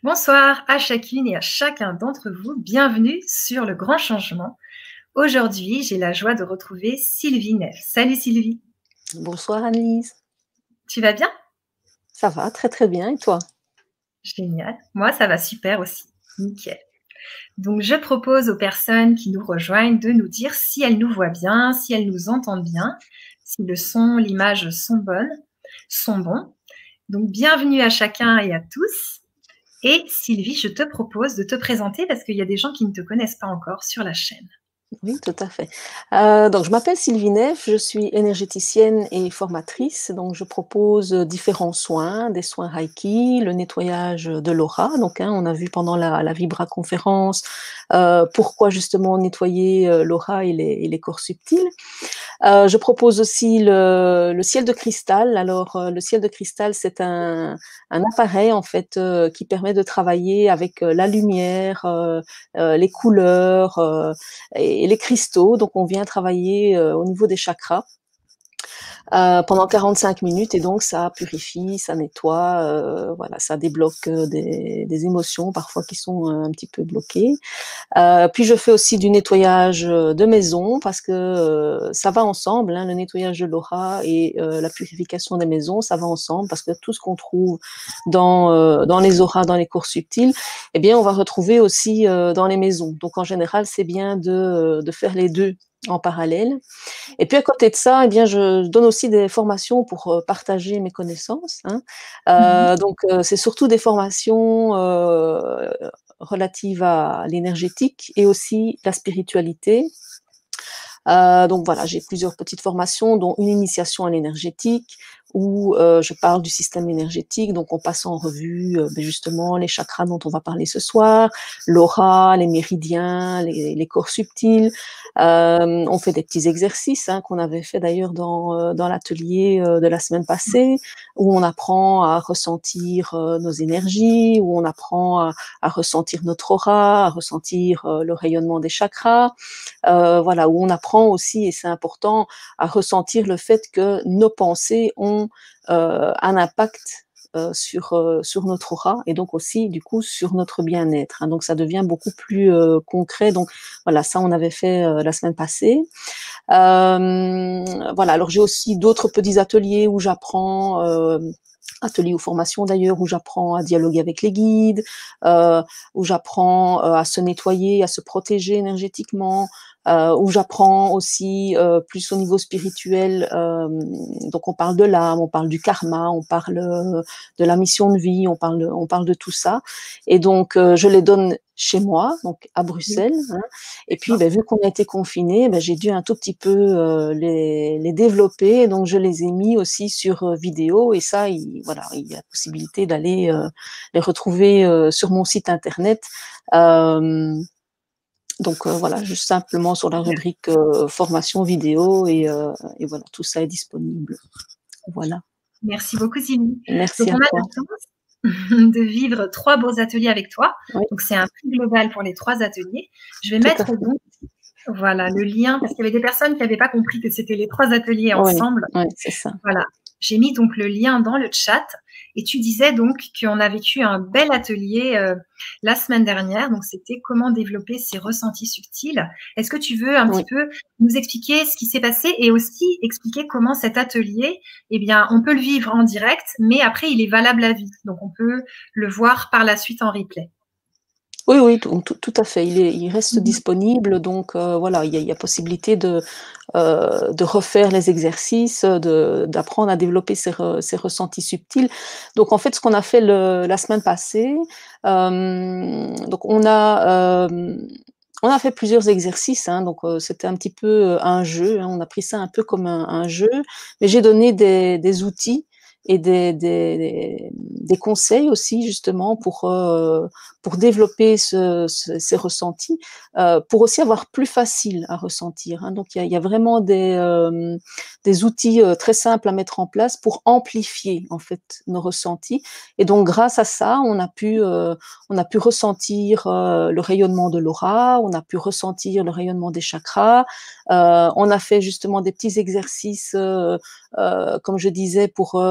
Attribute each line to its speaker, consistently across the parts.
Speaker 1: Bonsoir à chacune et à chacun d'entre vous. Bienvenue sur Le Grand Changement. Aujourd'hui, j'ai la joie de retrouver Sylvie Neff. Salut Sylvie.
Speaker 2: Bonsoir Annelise.
Speaker 1: Tu vas bien?
Speaker 2: Ça va, très très bien. Et toi?
Speaker 1: Génial. Moi, ça va super aussi. Nickel. Donc, je propose aux personnes qui nous rejoignent de nous dire si elles nous voient bien, si elles nous entendent bien, si le son, l'image sont bons. Donc, bienvenue à chacun et à tous. Et Sylvie, je te propose de te présenter parce qu'il y a des gens qui ne te connaissent pas encore sur la chaîne.
Speaker 2: Oui, tout à fait. Donc, je m'appelle Sylvie Neff, je suis énergéticienne et formatrice. Donc, je propose différents soins, des soins Reiki, le nettoyage de l'aura. Donc, on a vu pendant la Vibra conférence pourquoi justement nettoyer l'aura et les corps subtils. Je propose aussi le ciel de cristal. Alors, le ciel de cristal, c'est un appareil en fait qui permet de travailler avec la lumière, les couleurs et les cristaux. Donc, on vient travailler au niveau des chakras. Pendant 45 minutes et donc ça purifie, ça nettoie, voilà, ça débloque des émotions parfois qui sont un petit peu bloquées. Puis je fais aussi du nettoyage de maison parce que ça va ensemble, le nettoyage de l'aura et la purification des maisons, ça va ensemble parce que tout ce qu'on trouve dans les auras, dans les corps subtils, eh bien on va retrouver aussi dans les maisons. Donc en général, c'est bien de faire les deux en parallèle. Et puis à côté de ça, eh bien, je donne aussi des formations pour partager mes connaissances. Donc c'est surtout des formations relatives à l'énergétique et aussi la spiritualité. Donc voilà, j'ai plusieurs petites formations, dont une initiation à l'énergétique, où je parle du système énergétique, donc on passe en revue justement les chakras dont on va parler ce soir, l'aura, les méridiens, les corps subtils. On fait des petits exercices qu'on avait fait d'ailleurs dans l'atelier de la semaine passée, où on apprend à ressentir nos énergies, où on apprend à ressentir notre aura, à ressentir le rayonnement des chakras. Voilà, où on apprend aussi, et c'est important, à ressentir le fait que nos pensées ont un impact sur notre aura et donc aussi du coup sur notre bien-être. Donc ça devient beaucoup plus concret. Donc voilà, ça on avait fait la semaine passée. Voilà, alors j'ai aussi d'autres petits ateliers où j'apprends ateliers ou formations d'ailleurs, où j'apprends à dialoguer avec les guides, où j'apprends à se nettoyer, à se protéger énergétiquement, où j'apprends aussi plus au niveau spirituel. Donc on parle de l'âme, on parle du karma, on parle de la mission de vie, on parle de tout ça. Et donc je les donne chez moi, donc à Bruxelles. Et puis, vu qu'on a été confinés, j'ai dû un tout petit peu les développer. Donc, je les ai mis aussi sur vidéo. Et ça, voilà, il y a possibilité d'aller les retrouver sur mon site internet. Donc, voilà, juste simplement sur la rubrique formation vidéo. Et voilà, tout ça est disponible. Voilà.
Speaker 1: Merci beaucoup, Sylvie.
Speaker 2: Merci
Speaker 1: Donc,
Speaker 2: à
Speaker 1: on a
Speaker 2: toi.
Speaker 1: la chance de vivre 3 beaux ateliers avec toi.
Speaker 2: Oui.
Speaker 1: Donc, c'est un prix global pour les 3 ateliers. Je vais
Speaker 2: Tout
Speaker 1: mettre donc voilà, le lien, parce qu'il y avait des personnes qui n'avaient pas compris que c'était les 3 ateliers ensemble.
Speaker 2: Oui, c'est ça.
Speaker 1: Voilà. J'ai mis donc le lien dans le chat et tu disais donc qu'on a vécu un bel atelier la semaine dernière. Donc, c'était comment développer ses ressentis subtils. Est-ce que tu veux un petit peu nous expliquer ce qui s'est passé et aussi expliquer comment cet atelier, eh bien, on peut le vivre en direct, mais après, il est valable à vie. Donc, on peut le voir par la suite en replay.
Speaker 2: Oui, tout à fait. Il reste disponible, donc voilà, il y a possibilité de refaire les exercices, d'apprendre à développer ses ressentis subtils. Donc en fait, ce qu'on a fait la semaine passée, donc on a fait plusieurs exercices, donc c'était un petit peu un jeu, on a pris ça un peu comme un jeu, mais j'ai donné des outils et des conseils aussi justement pour pour développer ces ressentis, pour aussi avoir plus facile à ressentir. Hein. Donc, il y a vraiment des outils très simples à mettre en place pour amplifier en fait nos ressentis. Et donc, grâce à ça, on a pu ressentir le rayonnement de l'aura, on a pu ressentir le rayonnement des chakras. On a fait justement des petits exercices, comme je disais, pour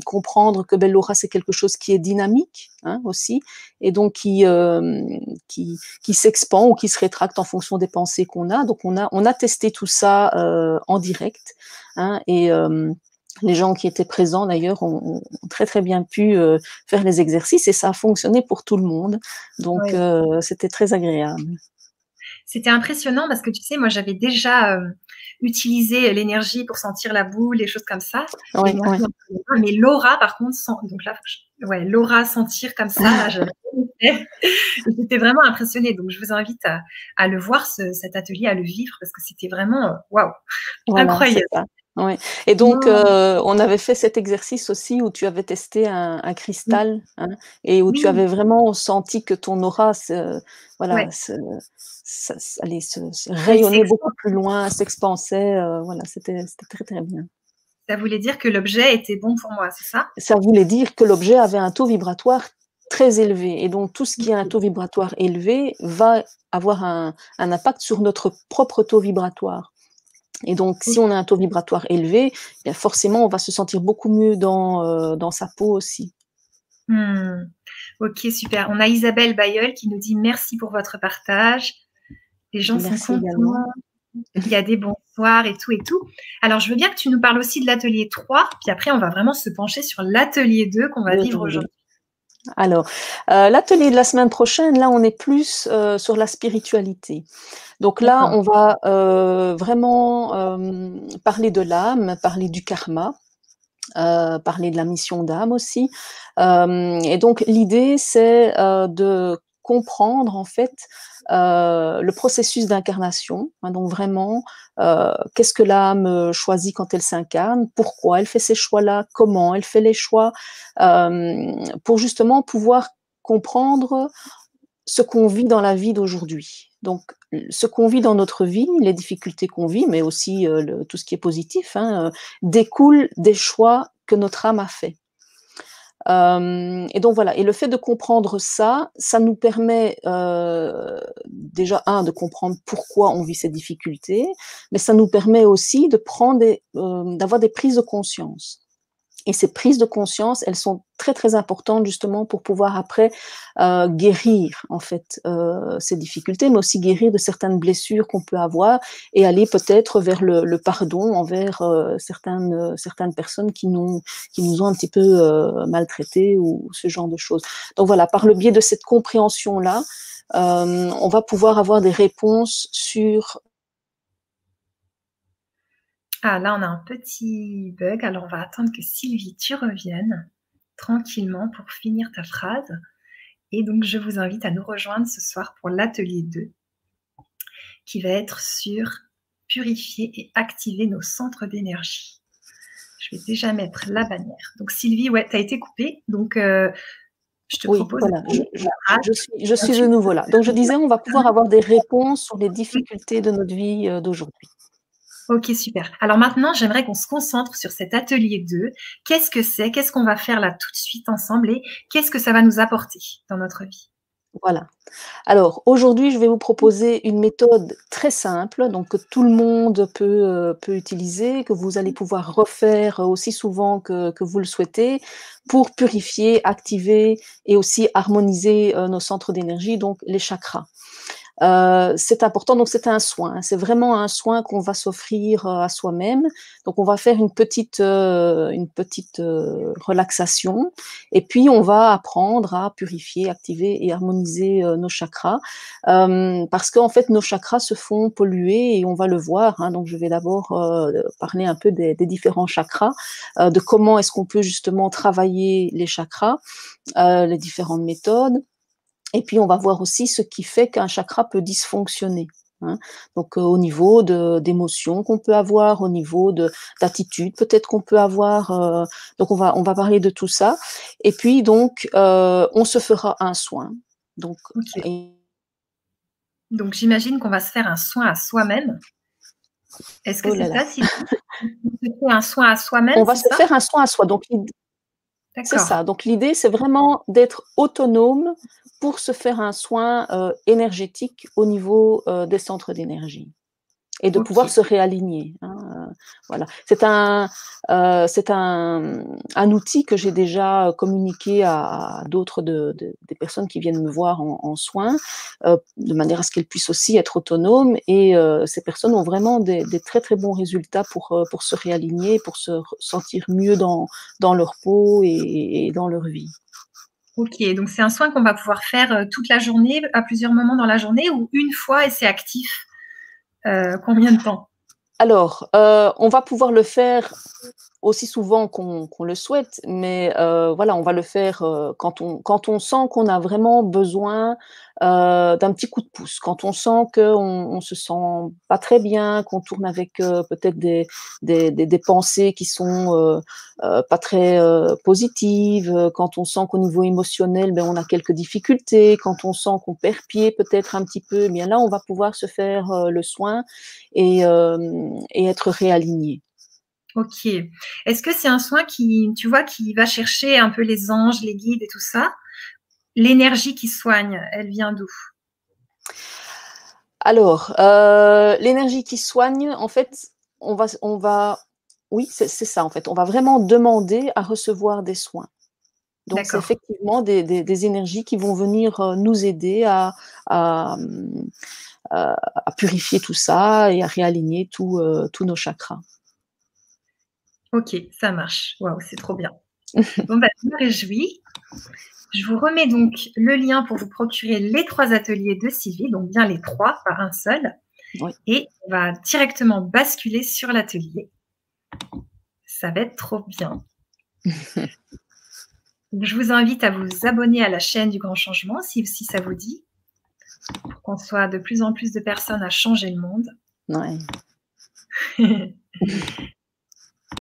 Speaker 2: comprendre que l'aura, c'est quelque chose qui est dynamique, hein, aussi, et donc qui s'expand ou qui se rétracte en fonction des pensées qu'on a. Donc, on a testé tout ça en direct, hein, et les gens qui étaient présents, d'ailleurs, ont très, très bien pu faire les exercices et ça a fonctionné pour tout le monde. Donc, oui. C'était très agréable.
Speaker 1: C'était impressionnant parce que, tu sais, moi, j'avais déjà utilisé l'énergie pour sentir la boule, les choses comme ça.
Speaker 2: Ouais, ouais.
Speaker 1: Mais l'aura, par contre, donc là, l'aura sentir comme ça, là, j'avais j'étais vraiment impressionnée. Donc, je vous invite à le voir, cet atelier, à le vivre parce que c'était vraiment, waouh,
Speaker 2: voilà,
Speaker 1: incroyable.
Speaker 2: Ouais. Et donc, on avait fait cet exercice aussi où tu avais testé un cristal, hein, et où tu avais vraiment senti que ton aura voilà, allait se rayonnait beaucoup plus loin, s'expansait. Voilà, c'était très, très bien.
Speaker 1: Ça voulait dire que l'objet était bon pour moi, c'est ça?
Speaker 2: Ça voulait dire que l'objet avait un taux vibratoire très élevé. Et donc, tout ce qui a un taux vibratoire élevé va avoir un impact sur notre propre taux vibratoire. Et donc, si on a un taux vibratoire élevé, bien forcément, on va se sentir beaucoup mieux dans sa peau aussi.
Speaker 1: Ok, super. On a Isabelle Bayeul qui nous dit merci pour votre partage. Les gens sont contents. Également. Il y a des bonsoirs et tout et tout. Alors, je veux bien que tu nous parles aussi de l'atelier 3, puis après, on va vraiment se pencher sur l'atelier 2 qu'on va vivre aujourd'hui.
Speaker 2: Alors, l'atelier de la semaine prochaine, là, on est plus sur la spiritualité. Donc là, on va vraiment parler de l'âme, parler du karma, parler de la mission d'âme aussi. Et donc, l'idée, c'est de comprendre, en fait, le processus d'incarnation. Hein, donc, vraiment, qu'est-ce que l'âme choisit quand elle s'incarne, pourquoi elle fait ces choix-là, comment elle fait les choix, pour justement pouvoir comprendre ce qu'on vit dans la vie d'aujourd'hui. Donc, ce qu'on vit dans notre vie, les difficultés qu'on vit, mais aussi tout ce qui est positif, hein, découle des choix que notre âme a fait. Et donc voilà, et le fait de comprendre ça, ça nous permet déjà, de comprendre pourquoi on vit ces difficultés, mais ça nous permet aussi de d'avoir des prises de conscience. Et ces prises de conscience, elles sont très, très importantes justement pour pouvoir après guérir en fait ces difficultés, mais aussi guérir de certaines blessures qu'on peut avoir et aller peut-être vers le pardon envers certaines personnes qui nous ont un petit peu maltraités ou ce genre de choses. Donc voilà, par le biais de cette compréhension-là, on va pouvoir avoir des réponses sur...
Speaker 1: Ah, là, on a un petit bug. Alors, on va attendre que Sylvie, tu reviennes tranquillement pour finir ta phrase. Et donc, je vous invite à nous rejoindre ce soir pour l'atelier 2, qui va être sur purifier et activer nos centres d'énergie. Je vais déjà mettre la bannière. Donc, Sylvie, ouais, tu as été coupée. Donc, je te propose...
Speaker 2: Voilà, je suis de nouveau là. Donc, je disais, on va pouvoir avoir des réponses sur les difficultés de notre vie d'aujourd'hui.
Speaker 1: Ok, super. Alors maintenant, j'aimerais qu'on se concentre sur cet atelier 2. Qu'est-ce que c'est? Qu'est-ce qu'on va faire là tout de suite ensemble et qu'est-ce que ça va nous apporter dans notre vie?
Speaker 2: Voilà. Alors, aujourd'hui, je vais vous proposer une méthode très simple, donc que tout le monde peut utiliser, que vous allez pouvoir refaire aussi souvent que vous le souhaitez, pour purifier, activer et aussi harmoniser nos centres d'énergie, donc les chakras. C'est important, donc c'est un soin, c'est vraiment un soin qu'on va s'offrir à soi-même. Donc on va faire une petite relaxation et puis on va apprendre à purifier, activer et harmoniser nos chakras parce qu'en fait nos chakras se font polluer et on va le voir. Hein, donc je vais d'abord parler un peu des différents chakras, de comment est-ce qu'on peut justement travailler les chakras, les différentes méthodes. Et puis, on va voir aussi ce qui fait qu'un chakra peut dysfonctionner. Hein. Donc, au niveau d'émotions qu'on peut avoir, au niveau d'attitude peut-être qu'on peut avoir. Donc, on va parler de tout ça. Et puis, donc, on se fera un soin. Donc,
Speaker 1: Ok.
Speaker 2: et
Speaker 1: Donc, j'imagine qu'on va se faire un soin à soi-même. Est-ce que
Speaker 2: oh
Speaker 1: c'est
Speaker 2: là là,
Speaker 1: ça, Sylvie? On se fait un soin à soi-même,
Speaker 2: on va
Speaker 1: c'est
Speaker 2: se
Speaker 1: ça?
Speaker 2: faire un soin à soi. Donc, c'est
Speaker 1: D'accord.
Speaker 2: ça. Donc, l'idée, c'est vraiment d'être autonome pour se faire un soin énergétique au niveau des centres d'énergie. Et de pouvoir
Speaker 1: Ok.
Speaker 2: se réaligner. Hein, voilà. C'est un outil que j'ai déjà communiqué à d'autres des personnes qui viennent me voir en soins, de manière à ce qu'elles puissent aussi être autonomes. Et ces personnes ont vraiment des très très bons résultats pour se réaligner, pour se sentir mieux dans leur peau et dans leur vie.
Speaker 1: Ok, donc c'est un soin qu'on va pouvoir faire toute la journée, à plusieurs moments dans la journée, ou une fois et c'est actif. Combien de temps?
Speaker 2: Alors, on va pouvoir le faire aussi souvent qu'on le souhaite, mais voilà, on va le faire quand on sent qu'on a vraiment besoin d'un petit coup de pouce, quand on sent qu'on se sent pas très bien, qu'on tourne avec peut-être des pensées qui sont pas très positives, quand on sent qu'au niveau émotionnel, ben, on a quelques difficultés, quand on sent qu'on perd pied peut-être un petit peu, eh bien là, on va pouvoir se faire le soin et être réaligné.
Speaker 1: Ok. Est-ce que c'est un soin qui, tu vois, qui va chercher un peu les anges, les guides et tout ça? L'énergie qui soigne, elle vient d'où?
Speaker 2: Alors, l'énergie qui soigne, en fait, on va oui, c'est ça, en fait. On va vraiment demander à recevoir des soins. Donc c'est
Speaker 1: D'accord.
Speaker 2: effectivement des énergies qui vont venir, nous aider à, mmh, à purifier tout ça et à réaligner tous nos chakras.
Speaker 1: Ok, ça marche. Waouh, c'est trop bien. Bon, bah, je me réjouis. Je vous remets donc le lien pour vous procurer les 3 ateliers de Sylvie, donc bien les 3 par un seul.
Speaker 2: Oui.
Speaker 1: Et on va directement basculer sur l'atelier. Ça va être trop bien. Donc, je vous invite à vous abonner à la chaîne du Grand Changement si ça vous dit, pour qu'on soit de plus en plus de personnes à changer le monde.
Speaker 2: Ouais.